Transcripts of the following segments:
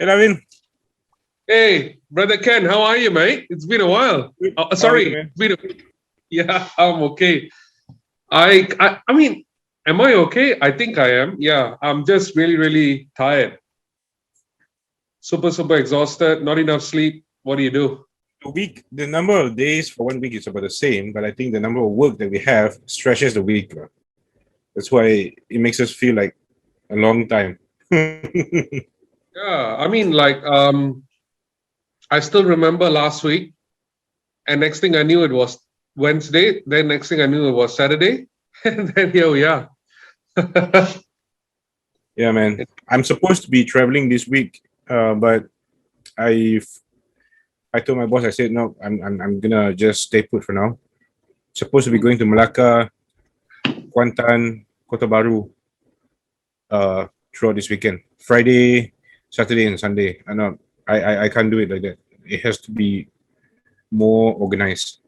I mean, Hey, brother Ken, how are you, mate? It's been a while. how are you, Sorry, man? yeah, I'm okay. I mean, am I okay? I think I am. Yeah, I'm just really, really tired. Super, super exhausted. Not enough sleep. What do you do? The number of days for 1 week is about the same, but I think the number of work that we have stretches the week. That's why it makes us feel like a long time. Yeah, I mean, I still remember last week, and next thing I knew, it was Wednesday. Then next thing I knew, it was Saturday, and then here we are. Yeah, man. I'm supposed to be traveling this week, but I I told my boss, I said no, I'm gonna just stay put for now. Supposed to be going to Malacca, Kuantan, Kota Baru, throughout this weekend. Friday, Saturday, and Sunday. I know I can't do it like that. It has to be more organized.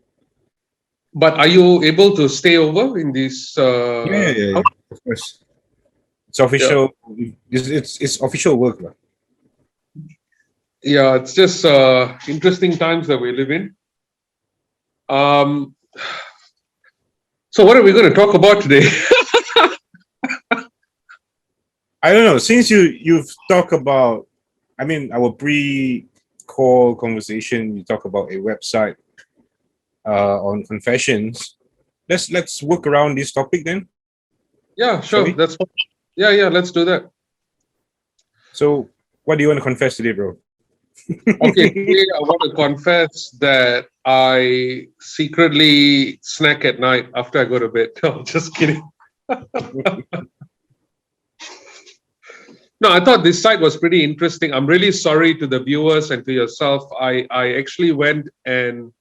But are you able to stay over in this house? Of course. It's Yeah. official. It's official work, lah. Yeah, it's just interesting times that we live in. Um, so, what are we going to talk about today? I don't know. Since you've talked about, I mean, our pre-call conversation, you talk about a website on confessions. Let's work around this topic then, Yeah, shall sure. we? Yeah, let's do that. So, what do you want to confess today, bro? Okay, today I want to confess that I secretly snack at night after I go to bed. No, just kidding. No, I thought this site was pretty interesting. I'm really sorry to the viewers and to yourself. I actually went and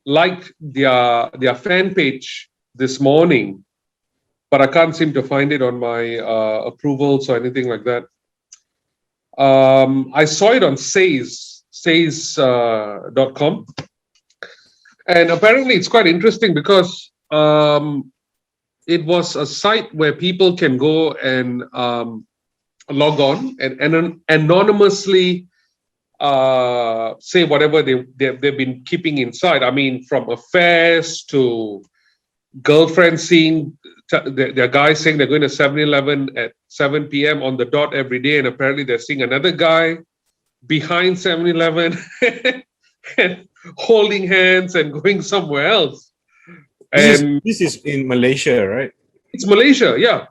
liked their fan page this morning, but I can't seem to find it on my approvals or anything like that. I saw it on says.com, and apparently it's quite interesting because it was a site where people can go and log on and anonymously say whatever they've been keeping inside. I mean, from affairs to girlfriends seeing their guys saying they're going to 7-Eleven at 7 p.m. on the dot every day, and apparently they're seeing another guy behind 7-Eleven and holding hands and going somewhere else. And This is in Malaysia, right? it's Malaysia, yeah.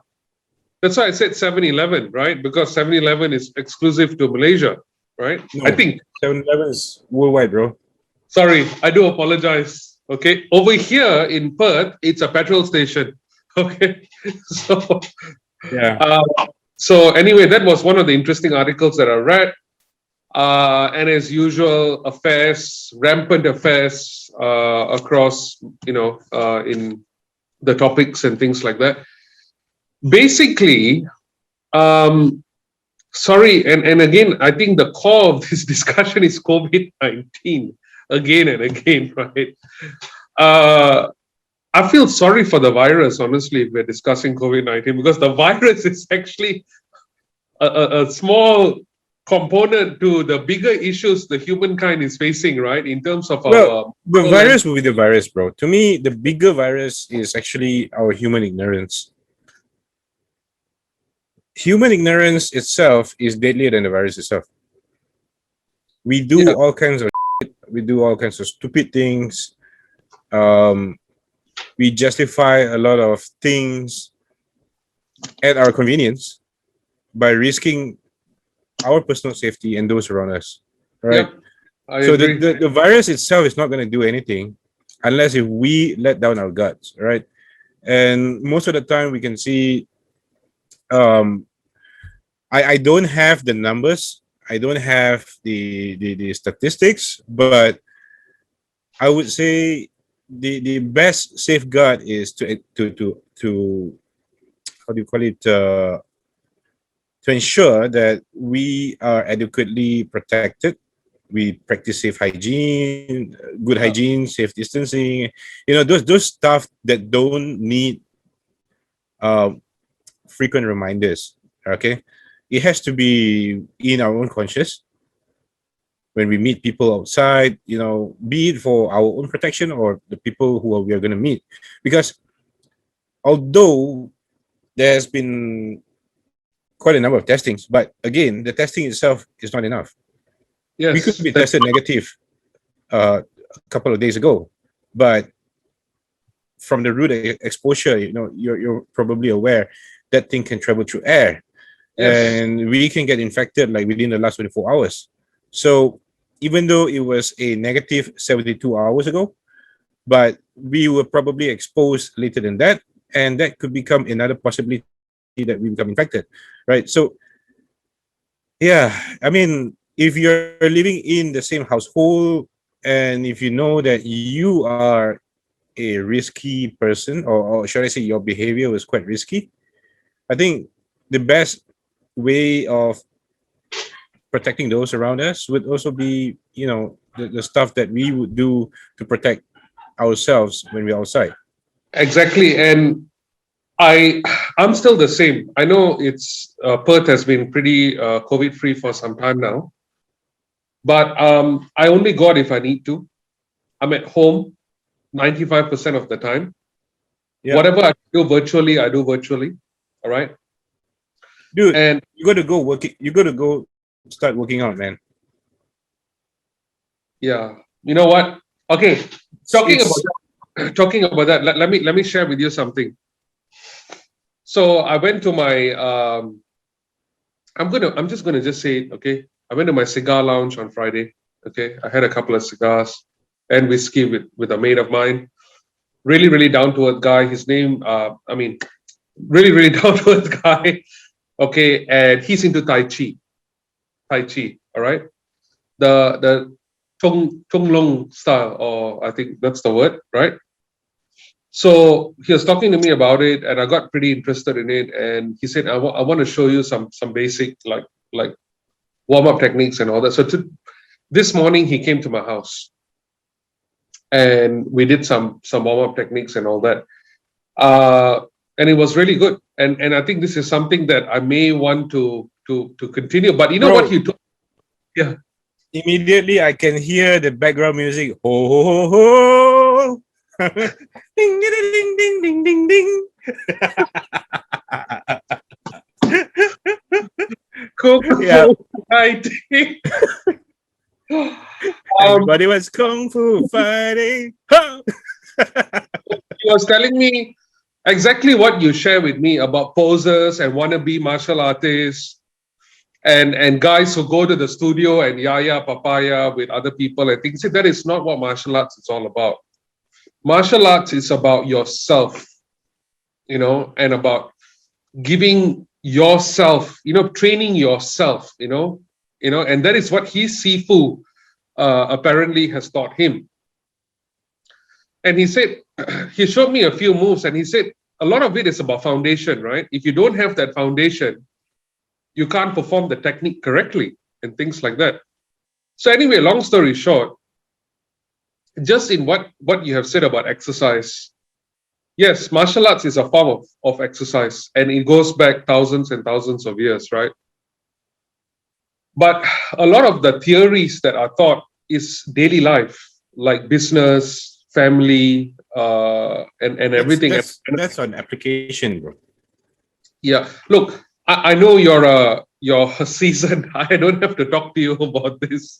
That's why I said 7-Eleven, right? Because 7-Eleven is exclusive to Malaysia, right? No, I think. 7-Eleven is worldwide, bro. Sorry, I do apologize. Okay. Over here in Perth, it's a petrol station. Okay. So, Yeah. so anyway, that was one of the interesting articles that I read. And as usual, rampant affairs across, in the topics and things like that. Basically, sorry, and again, I think the core of this discussion is COVID-19 again and again, right? I feel sorry for the virus, honestly, if we're discussing COVID-19, because the virus is actually a small component to the bigger issues the humankind is facing, right? In terms of Well, the our virus will be the virus, bro. To me, the bigger virus is actually our human ignorance. Human ignorance itself is deadlier than the virus itself. We do yeah, all kinds of shit. We do all kinds of stupid things. Um, we justify a lot of things at our convenience by risking our personal safety and those around us. Right? yeah, I So agree. the virus itself is not going to do anything unless if we let down our guards, right? And most of the time we can see um I don't have the numbers, I don't have the statistics, but I would say the best safeguard is to how do you call it, to ensure that we are adequately protected. We practice safe hygiene, good Yeah, hygiene, safe distancing. Those stuff that don't need um, frequent reminders. Okay, it has to be in our own conscious. when we meet people outside, be it for our own protection or the people who we are going to meet. Because although there has been quite a number of testings, but again, the testing itself is not enough. We could Yes, be tested negative a couple of days ago, but from the root exposure, you're probably aware that thing can travel through air, yes, and we can get infected like within the last 24 hours. So even though it was a negative 72 hours ago, but we were probably exposed later than that, and that could become another possibility that we become infected, right? So yeah, I mean, if you're living in the same household, and if you know that you are a risky person, or should I say your behavior was quite risky, I think the best way of protecting those around us would also be, the stuff that we would do to protect ourselves when we're outside. exactly. And I I'm still the same. I know it's Perth has been pretty COVID free for some time now, but I only go out if I need to. I'm at home 95% of the time. Yeah, Whatever I do virtually, I do virtually. All right. dude, And you got to go work. You got to go start working out, man. yeah, you know what? Okay, talking about It's talking about that, let me share with you something. So I went to my I'm just gonna just say it, okay. I went to my cigar lounge on Friday. Okay. I had a couple of cigars and whiskey with a mate of mine. Really, really down to earth guy. His name I mean, really, really down to earth guy. Okay, and he's into Tai Chi. Tai Chi, all right. The Tung Long style, or I think that's the word, right? So he was talking to me about it, and I got pretty interested in it. And he said, I want to show you some basic like warm up techniques and all that." So this morning he came to my house, and we did some warm up techniques and all that. And it was really good. And I think this is something that I may want to continue. But you know what bro. he told? Yeah. Immediately, I can hear the background music. Ho ho ho ho! Ding ding ding ding ding ding ding. Kung Yeah, Fu fighting. everybody was kung fu fighting. Huh? He was telling me exactly what you share with me about posers and wannabe martial artists and guys who go to the studio and yaya papaya with other people and things. See, that is not what martial arts is all about. Martial arts is about yourself, and about giving yourself, training yourself, and that is what his Sifu apparently has taught him. And he said, he showed me a few moves, and he said, a lot of it is about foundation, right? If you don't have that foundation, you can't perform the technique correctly and things like that. So, anyway, long story short, just in what you have said about exercise, yes, martial arts is a form of exercise, and it goes back thousands and thousands of years, right? But a lot of the theories that are taught is daily life, like business, family, and That's everything. that's that's an application, bro. Yeah, look, I know you're seasoned. I don't have to talk to you about this,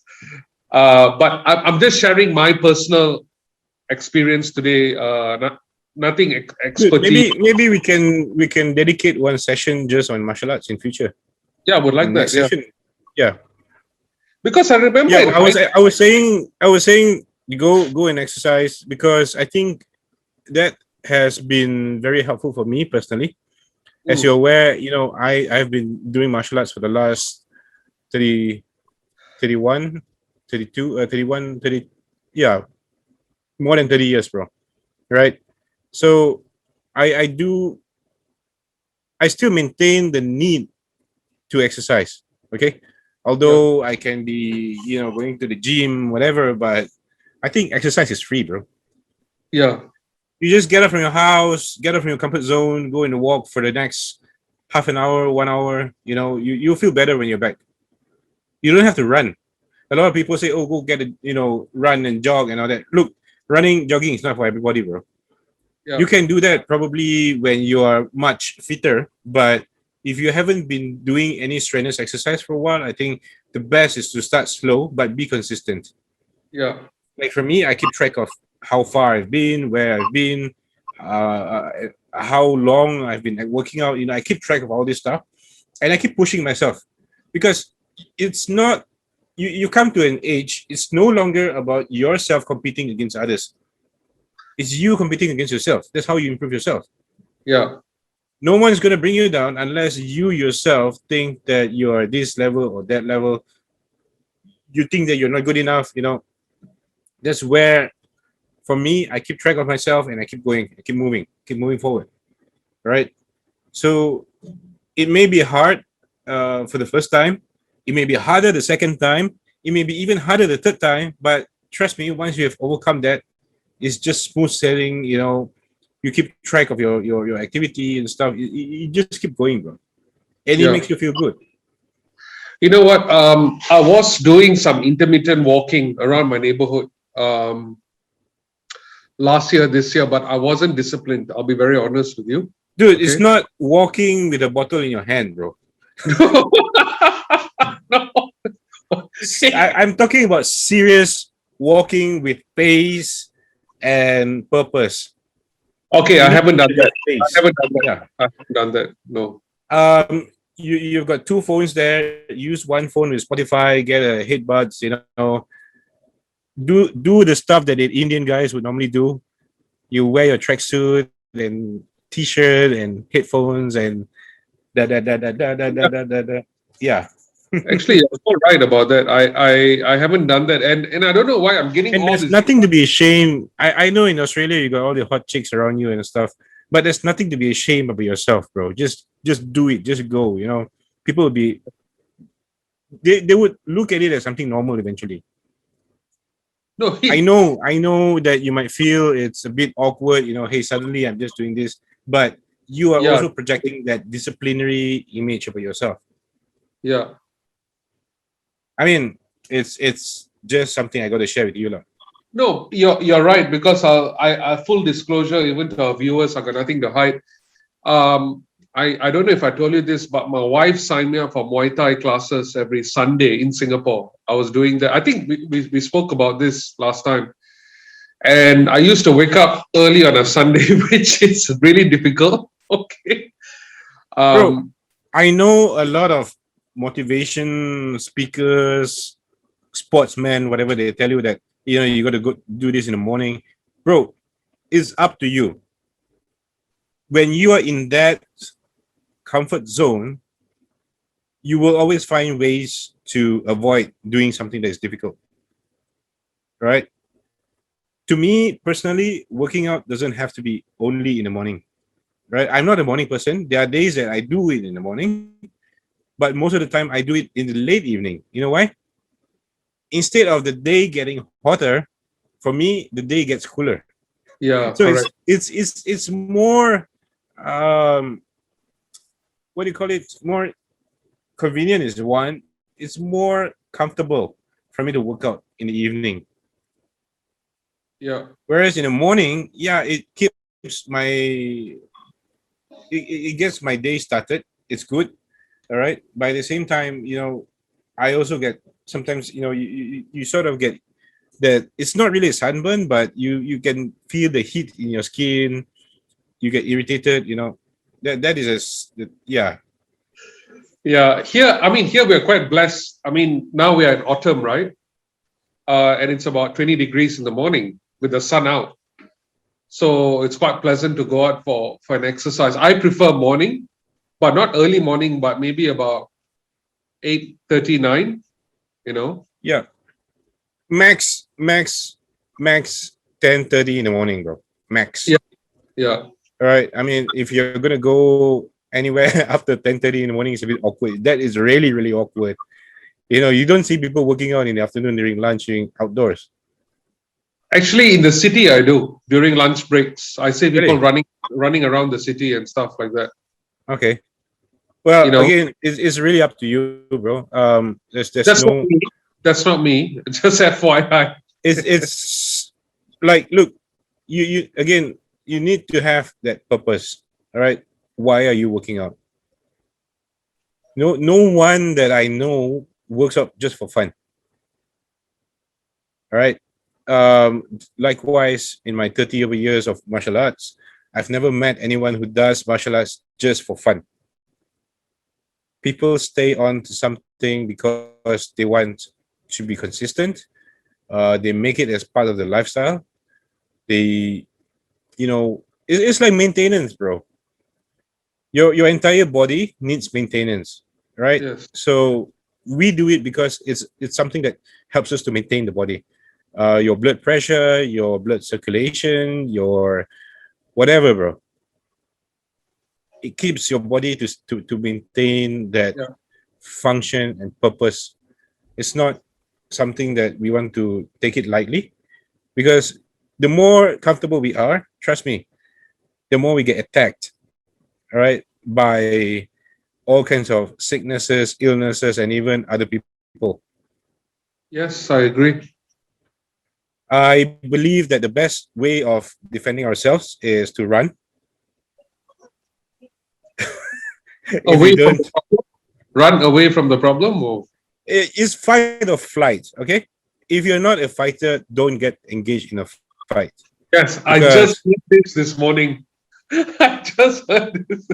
but I'm just sharing my personal experience today. Nothing Dude, expertise. maybe we can dedicate one session just on martial arts in future. Yeah, I would like And that. next Yeah, session, yeah, because I remember yeah. in high. I was saying you go and exercise, because I think that has been very helpful for me personally. As you're Mm, aware, I've been doing martial arts for the last 30, 31, 32, 31, 30, yeah, more than 30 years, bro. Right? So I still maintain the need to exercise. Okay. yeah, Although I can be, going to the gym, whatever, but I think exercise is free, bro. yeah, You just get up from your house, get up from your comfort zone, go in the walk for the next half an hour, 1 hour. You feel better when you're back. You don't have to run. A lot of people say, "Oh, go get a run and jog and all that." Look, running, jogging is not for everybody, bro. Yeah. You can do that probably when you are much fitter, but if you haven't been doing any strenuous exercise for a while, I think the best is to start slow but be consistent. Yeah. Like for me, I keep track of how far I've been, where I've been, how long I've been working out. I keep track of all this stuff, and I keep pushing myself because it's not. You come to an age. It's no longer about yourself competing against others. It's you competing against yourself. That's how you improve yourself. Yeah. No one's gonna bring you down unless you yourself think that you are this level or that level. You think that you're not good enough. That's where, for me, I keep track of myself and I keep going, I keep moving forward. Right. So it may be hard for the first time. It may be harder the second time. It may be even harder the third time. But trust me, once you have overcome that, it's just smooth sailing. You keep track of your activity and stuff. You just keep going, bro, and it Yeah. makes you feel good. You know what? I was doing some intermittent walking around my neighborhood last year, this year, but I wasn't disciplined. I'll be very honest with you. Dude, it's Okay. not walking with a bottle in your hand, bro. No. I'm talking about serious walking with pace and purpose. Okay, I You need haven't done that. I pace. haven't done that. Yeah. I haven't done that. No. You've got two phones there. Use one phone with Spotify. Get a headbuds. Do the stuff that the Indian guys would normally do. You wear your tracksuit and t-shirt and headphones and da. Yeah. Actually, you're so right about that. I haven't done that, and I don't know why I'm getting And all there's this. nothing to be ashamed. I know in Australia you got all the hot chicks around you and stuff, but there's nothing to be ashamed about yourself, bro. Just do it. Just go. People will be they would look at it as something normal eventually. No, I know that you might feel it's a bit awkward. Hey, suddenly I'm just doing this, but you are yeah, also projecting that disciplinary image about yourself. yeah. I mean, it's just something I got to share with you, lah. No, you're right because I full disclosure, even to our viewers, I got nothing to hide. I don't know if I told you this, but my wife signed me up for Muay Thai classes every Sunday in Singapore. I was doing that. I think we spoke about this last time. And I used to wake up early on a Sunday, which is really difficult. Okay. Bro, Um, I know a lot of motivation speakers, sportsmen, whatever they tell you that you got to go do this in the morning. Bro, it's up to you. When you are in that comfort zone, you will always find ways to avoid doing something that is difficult. Right? To me personally, working out doesn't have to be only in the morning. Right? I'm not a morning person. There are days that I do it in the morning, but most of the time I do it in the late evening. You know why? Instead of the day getting hotter, for me the day gets cooler. yeah, So correct. it's more what do you call it? More convenient is one. It's more comfortable for me to work out in the evening. Yeah, Whereas in the morning, yeah, it keeps it gets my day started. It's good. All right. By the same time, I also get sometimes, you sort of get that it's not really a sunburn, but you can feel the heat in your skin. You get irritated. That is yeah. yeah. Here we're quite blessed. I mean, now we are in autumn, right? And it's about 20 degrees in the morning with the sun out. So it's quite pleasant to go out for an exercise. I prefer morning, but not early morning, but maybe about 8:39. Yeah. Max 10:30 in the morning, bro. Max. Yeah, yeah. All right. I mean, if you're gonna go anywhere after 10:30 in the morning, it's a bit awkward. That is really, really awkward. You don't see people working out in the afternoon during lunch, during outdoors. Actually, in the city, I do during lunch breaks. I see people Really? running around the city and stuff like that. Okay. Well, You know, again, it's really up to you, bro. There's that's what no I mean. That's not me. Just FYI. It's like, look, you again, you need to have that purpose. All right, why are you working out? No one that I know works out just for fun. All right. Likewise, in my 30 over years of martial arts, I've never met anyone who does martial arts just for fun. People stay on to something because they want to be consistent. They make it as part of their lifestyle. They, it's like maintenance, bro. Your entire body needs maintenance, right? Yes. So we do it because it's something that helps us to maintain the body. Your blood pressure, your blood circulation, your whatever, bro. It keeps your body to maintain that Yeah. function and purpose. It's not something that we want to take it lightly, because the more comfortable we are, trust me, the more we get attacked, all right, by all kinds of sicknesses, illnesses, and even other people. Yes, I agree. I believe that the best way of defending ourselves is to run. If we Away from don't, the problem? Run away from the problem, or it's fight or flight. Okay, if you're not a fighter, don't get engaged in a fight, yes, I because just did this morning. I just heard this.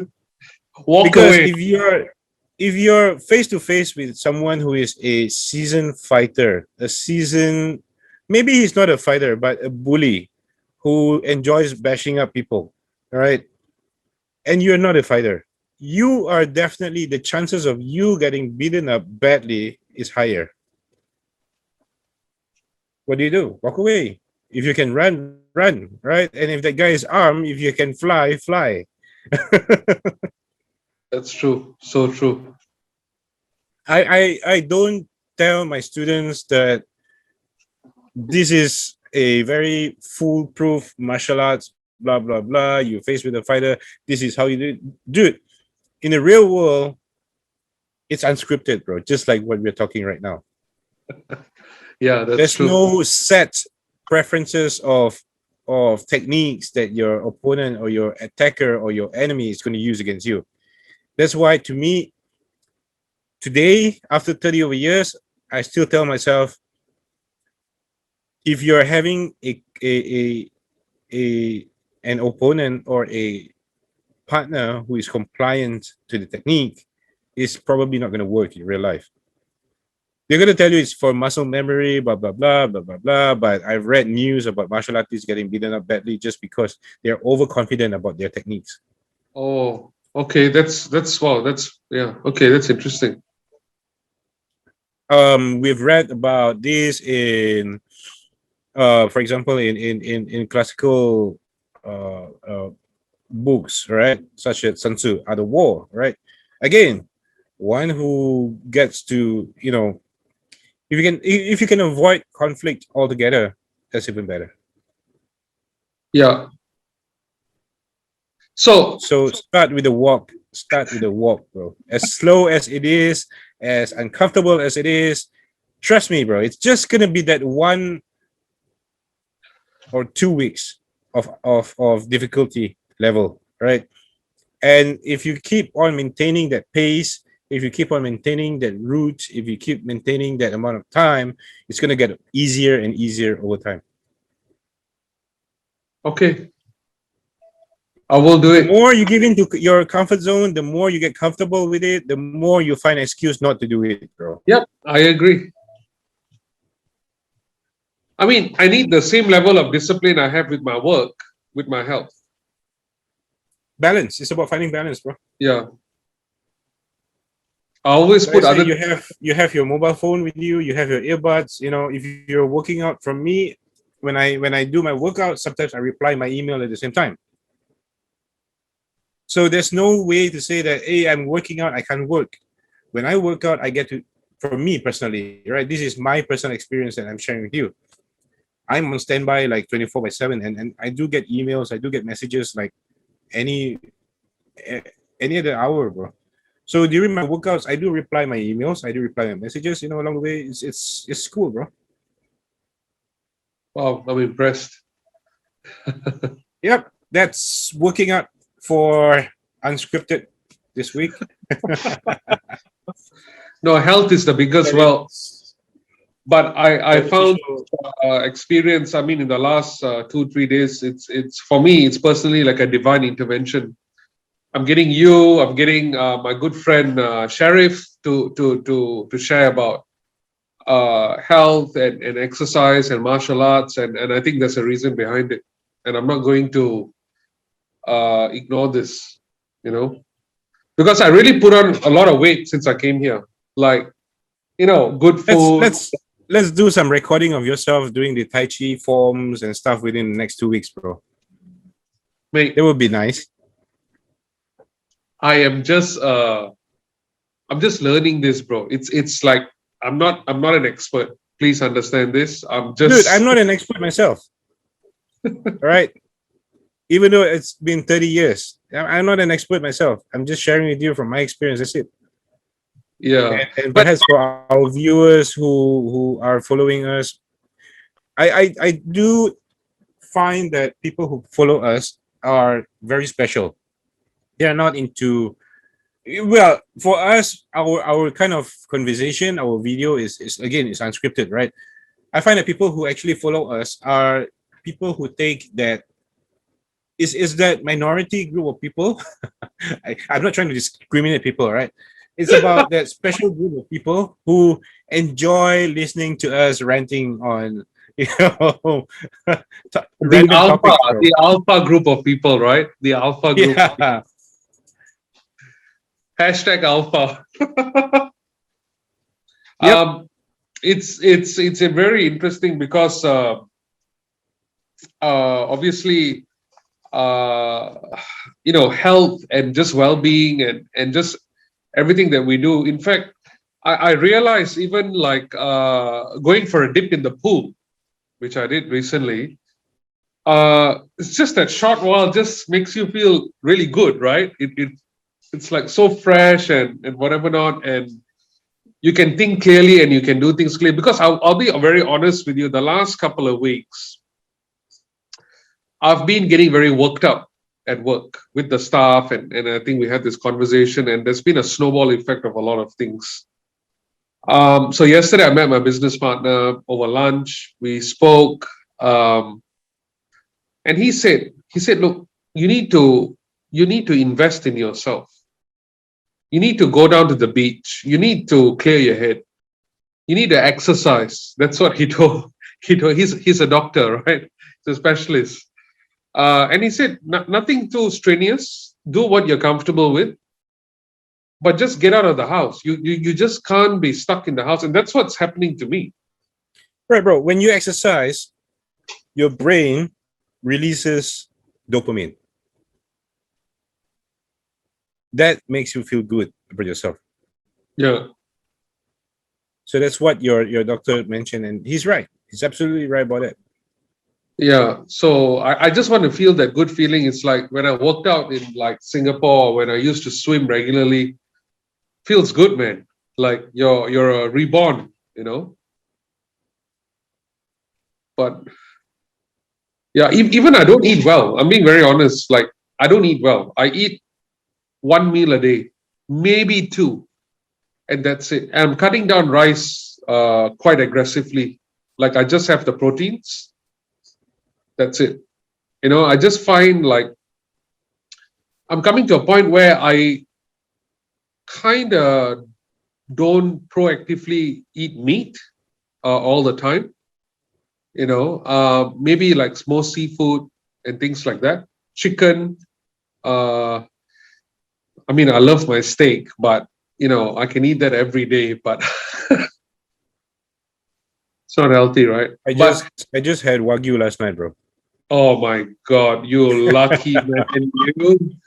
Walk because away. if you're face to face with someone who is a seasoned fighter, a seasoned, maybe he's not a fighter but a bully who enjoys bashing up people, all right, and you're not a fighter, you are definitely, the chances of you getting beaten up badly is higher. What do? Walk away. If you can run, right? And if that guy is armed, if you can fly. That's true. So true. I don't tell my students that this is a very foolproof martial arts, blah blah blah. You face with a fighter, this is how you do it. Dude, in the real world, it's unscripted, bro. Just like what we're talking right now. Yeah, that's There's true. no set preferences of techniques that your opponent or your attacker or your enemy is going to use against you. That's why, to me, today, after 30 over years, I still tell myself, if you're having a an opponent or a partner who is compliant to the technique, it's probably not going to work in real life. They're going to tell you it's for muscle memory, blah blah blah blah blah blah. But I've read news about martial artists getting beaten up badly just because they're overconfident about their techniques. Oh, okay. That's wow. That's yeah. Okay, that's interesting. We've read about this in, for example, in classical books, right, such as Sun Tzu, Art of War, right? Again, one who gets to, if you can avoid conflict altogether, that's even better. Yeah. So So start with the walk. Start with the walk, bro. As slow as it is, as uncomfortable as it is, trust me, bro. It's just gonna be that 1 or 2 weeks of difficulty level, right? And if you keep on maintaining that pace, if you keep on maintaining that route, if you keep maintaining that amount of time, it's gonna get easier and easier over time. okay, I will do The it. more you give into your comfort zone, the more you get comfortable with it, the more you find an excuse not to do it, bro. Yep, I agree. I mean, I need the same level of discipline I have with my work, with my health. Balance. It's about finding balance, bro. Yeah. I always Like I put say, other. you have your mobile phone with you, you have your earbuds. If you're working out, from me, when I do my workout, sometimes I reply my email at the same time. So there's no way to say that, hey, I'm working out, I can't work. When I work out, I get to, for me personally, right? This is my personal experience that I'm sharing with you. I'm on standby like 24/7, and I do get emails, I do get messages like any any other hour, bro. So during my workouts, I do reply my emails, I do reply my messages. Along the way, it's cool, bro. Wow, I'm impressed. Yep, that's working out for Unscripted this week. No, health is the biggest And wealth. it's But I found beneficial. experience. I mean, in the last 2-3 days, it's for me. It's personally like a divine intervention. I'm getting you. I'm getting my good friend Sheriff to share about health and exercise and martial arts, and I think there's a reason behind it. And I'm not going to ignore this, because I really put on a lot of weight since I came here. Like, good let's food. let's let's do some recording of yourself doing the Tai Chi forms and stuff within the next 2 weeks, bro. Mate, It would be nice. I am just I'm just learning this, bro. It's like I'm not an expert. Please understand this. I'm just Dude, I'm not an expert myself. All right. Even though it's been 30 years, I'm not an expert myself. I'm just sharing with you from my experience. That's it. yeah. And But perhaps for our viewers who are following us, I do find that people who follow us are very special. They're not into, well, for us, our kind of conversation, our video is again is unscripted, right? I find that people who actually follow us are people who take that is that minority group of people. I'm not trying to discriminate people, right? It's about that special group of people who enjoy listening to us ranting on, you know, the random alpha, topics, bro. the alpha group of people, right? The alpha group. Yeah, Hashtag alpha. yep. It's a very interesting because obviously uh, health and just well-being and just everything that we do. In fact, I realized even like going for a dip in the pool, which I did recently. It's just that short while just makes you feel really good, right? It's like so fresh and whatever not, and you can think clearly and you can do things clearly. Because I'll be very honest with you, the last couple of weeks I've been getting very worked up at work with the staff, and I think we had this conversation, and there's been a snowball effect of a lot of things. So yesterday I met my business partner over lunch. We spoke, and he said, look, you need to invest in yourself. You need to go down to the beach. You need to clear your head. You need to exercise. That's what he told. He's a doctor, right? He's a specialist. And he said, nothing too strenuous. Do what you're comfortable with, but just get out of the house. You just can't be stuck in the house, and that's what's happening to me. Right, bro. When you exercise, your brain releases dopamine. That makes you feel good about yourself. Yeah, So that's what your doctor mentioned, and he's right. He's absolutely right about it. yeah. So I just want to feel that good feeling. It's like when I worked out in like Singapore, when I used to swim regularly. Feels good, man. Like you're a reborn, But yeah, even I don't eat well. I'm being very honest. Like I don't eat well. I eat one meal a day, maybe two, and that's it. And I'm cutting down rice quite aggressively. Like I just have the proteins. That's it. I just find like I'm coming to a point where I kind of don't proactively eat meat all the time. Maybe like more seafood and things like that. Chicken. I mean, I love my steak, but I can eat that every day, but it's not healthy, right? I But just had wagyu last night, bro. oh my God, you lucky man, you.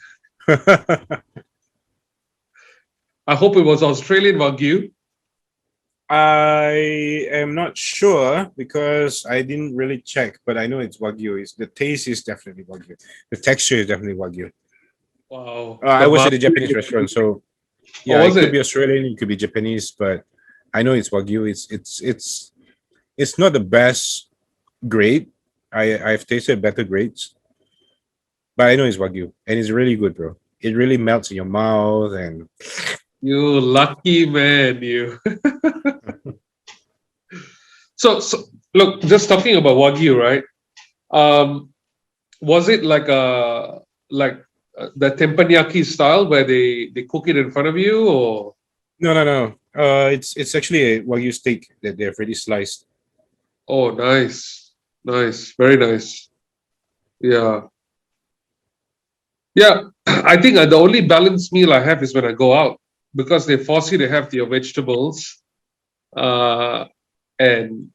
I hope it was Australian Wagyu. I am not sure because I didn't really check, but I know it's wagyu. The taste is definitely wagyu. The texture is definitely wagyu. Wow. I was at a Japanese restaurant, so Or Yeah, was it could it? be Australian, it could be Japanese, but I know it's Wagyu. It's not the best grade. I've tasted better grades, but I know it's Wagyu, and it's really good, bro. It really melts in your mouth, and You lucky man, you. So look, just talking about Wagyu, right? Um, was it like the teppanyaki style where they cook it in front of you, or no. It's actually a Wagyu steak that they've already sliced. oh, nice, nice, very nice. Yeah, yeah. I think the only balanced meal I have is when I go out because they force you to have your vegetables uh, and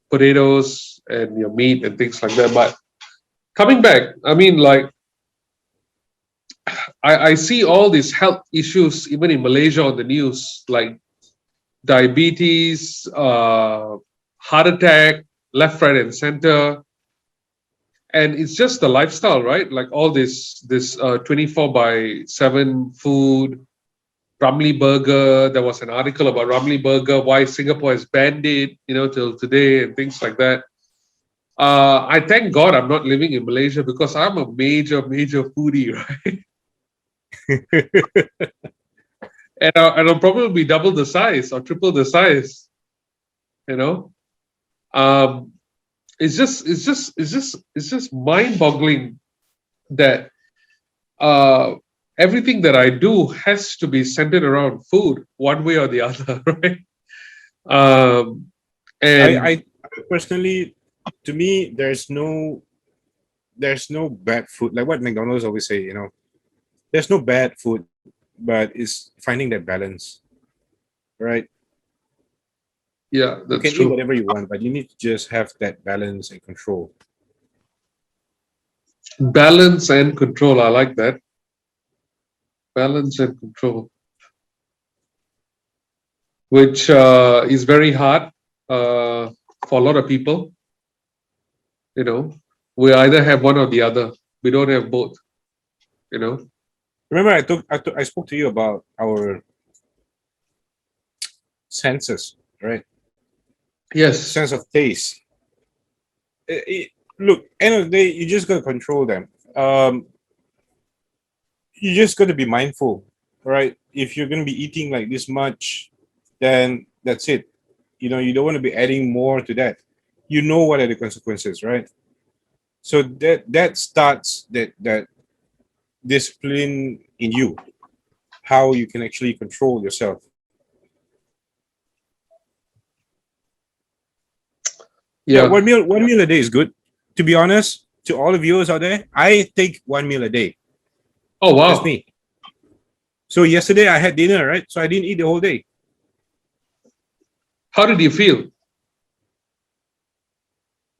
potatoes and your meat and things like that. But coming back, I mean, like I see all these health issues even in Malaysia on the news, like diabetes, heart attack, left, right, and center. And it's just the lifestyle, right? Like all this 24/7 food, Ramly burger. There was an article about Ramly burger, why Singapore has banned it, till today and things like that. I thank God I'm not living in Malaysia because I'm a major foodie, right? And I'll probably be double the size or triple the size, you know. Um, it's just mind-boggling that uh, everything that I do has to be centered around food, one way or the other, right? Um, and I personally, to me, there's no bad food. Like what McDonald's always say, there's no bad food, but it's finding that balance, right? yeah, You that's can eat true. whatever you want, but you need to just have that balance and control. Balance and control. I like that. Balance and control, which is very hard for a lot of people. You know, we either have one or the other. We don't have both. You know. Remember, I spoke to you about our senses, right? Yes. Sense of taste. Look, end of the day, you just gotta control them. You just gotta be mindful, right? If you're gonna be eating like this much, then that's it. You don't want to be adding more to that. You know what are the consequences, right? So that starts that discipline in you, how you can actually control yourself. Yeah, Yeah. one meal a day is good. To be honest, to all the viewers out there, I take one meal a day. Oh That's wow. me. So yesterday I had dinner, right? So I didn't eat the whole day. How did you feel?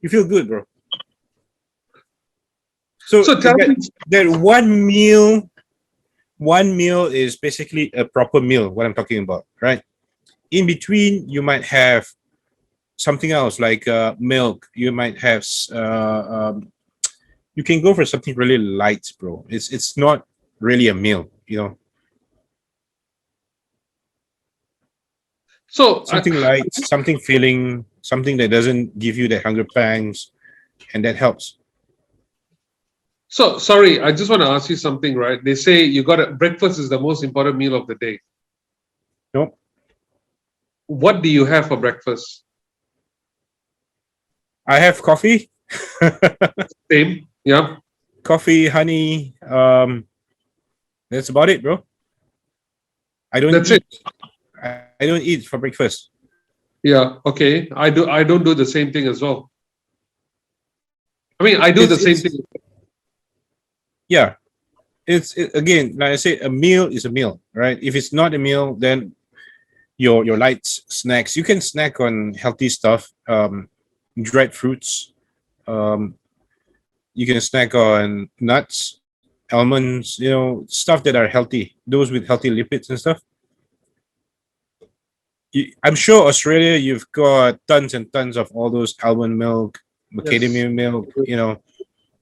You feel good, bro. So So tell me. that one meal is basically a proper meal. What I'm talking about, right? In between, you might have something else like milk. You might have you can go for something really light, bro. It's not really a meal. So Something light, something filling, something that doesn't give you that hunger pangs, and that helps. so sorry. I just want to ask you something. Right? They say you got breakfast is the most important meal of the day. Nope. What do you have for breakfast? I have coffee, Same. Yeah. coffee, honey. That's about it, bro. I don't That's it. eat. I don't eat for breakfast. Yeah. Okay. I don't do the same thing as well. I mean, I do the same It's thing. yeah. Again, like I say, a meal is a meal, right? If it's not a meal, then your light snacks. You can snack on healthy stuff, dried fruits. Um, you can snack on nuts, almonds. Stuff that are healthy. Those with healthy lipids and stuff. I'm sure Australia, you've got tons and tons of all those almond milk, Yes. macadamia milk.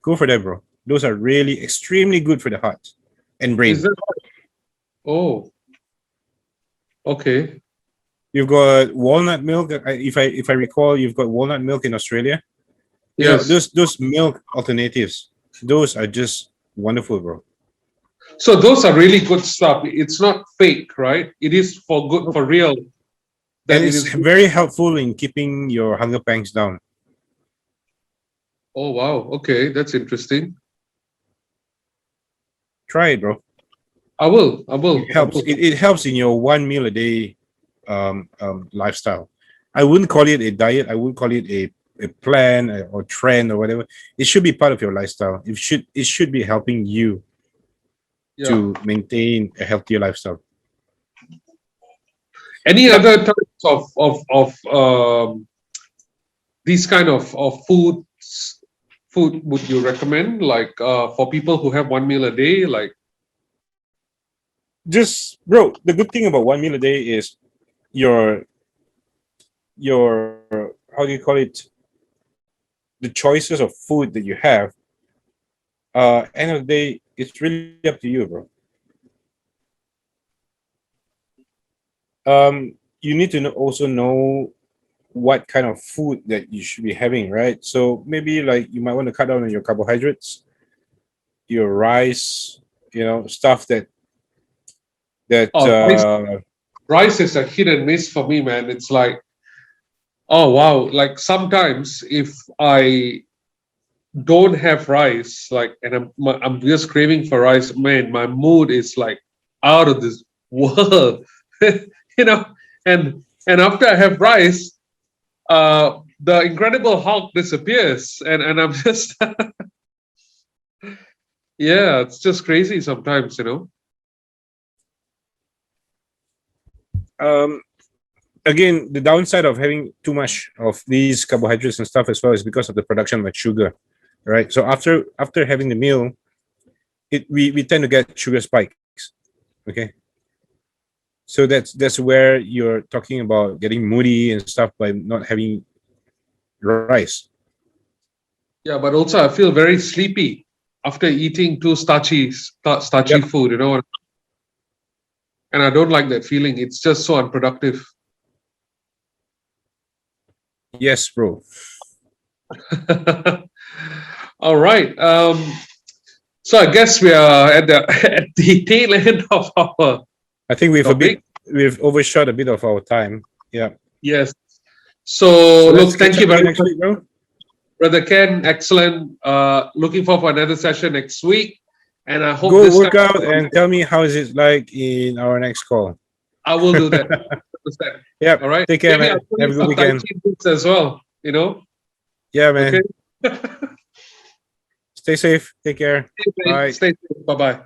Go for that, bro. Those are really extremely good for the heart and Is brain. that? Oh. Okay. You've got walnut milk. If I recall, you've got walnut milk in Australia. You know, Yes. those milk alternatives, those are just wonderful, bro. So those are really good stuff. It's not fake, right? It is for good, for real. That And it it's is good. very helpful in keeping your hunger pangs down. Oh wow. Okay, that's interesting. Try it, bro. I will. I will. It I helps. will. It helps in your one meal a day lifestyle. I wouldn't call it a diet. I would call it a plan or trend or whatever. It should be part of your lifestyle. It should be helping you Yeah. to maintain a healthier lifestyle. Any other types of these kind of food would you recommend, like for people who have one meal a day, like? Just, bro, the good thing about one meal a day is your how do you call it, the choices of food that you have. End of the day, it's really up to you, bro. You need to also know what kind of food that you should be having, right? So maybe like you might want to cut down on your carbohydrates, your rice, stuff that Oh, rice is a hit and miss for me, man. It's like, oh wow, like sometimes if I don't have rice, like, and I'm just craving for rice, man, my mood is like out of this world, you know. And after I have rice, the Incredible Hulk disappears, and I'm just, yeah, it's just crazy sometimes, you know. um again, the downside of having too much of these carbohydrates and stuff as well is because of the production of sugar, right? So after having the meal, we tend to get sugar spikes. Okay, so that's where you're talking about getting moody and stuff by not having rice. Yeah, but also I feel very sleepy after eating too starchy Yep. food, you know, and I don't like that feeling. It's just so unproductive. Yes, bro. All right. So I guess we are at the at the tail end of our I think topic. we've overshot a bit of our time. Yeah. Yes. So So let's look, catch thank up you very again next much, week, bro. Brother Ken. Excellent. Looking forward for another session next week. And I hope Go this work time out and tell me how is it like in our next call. I will do that. Yep. All right. Take care, Maybe I'll man. tell Have you a good some Tai weekend. Chi tips as well, you know? Yeah, Okay. man. Stay safe. Take care. Bye. Stay safe. Bye bye.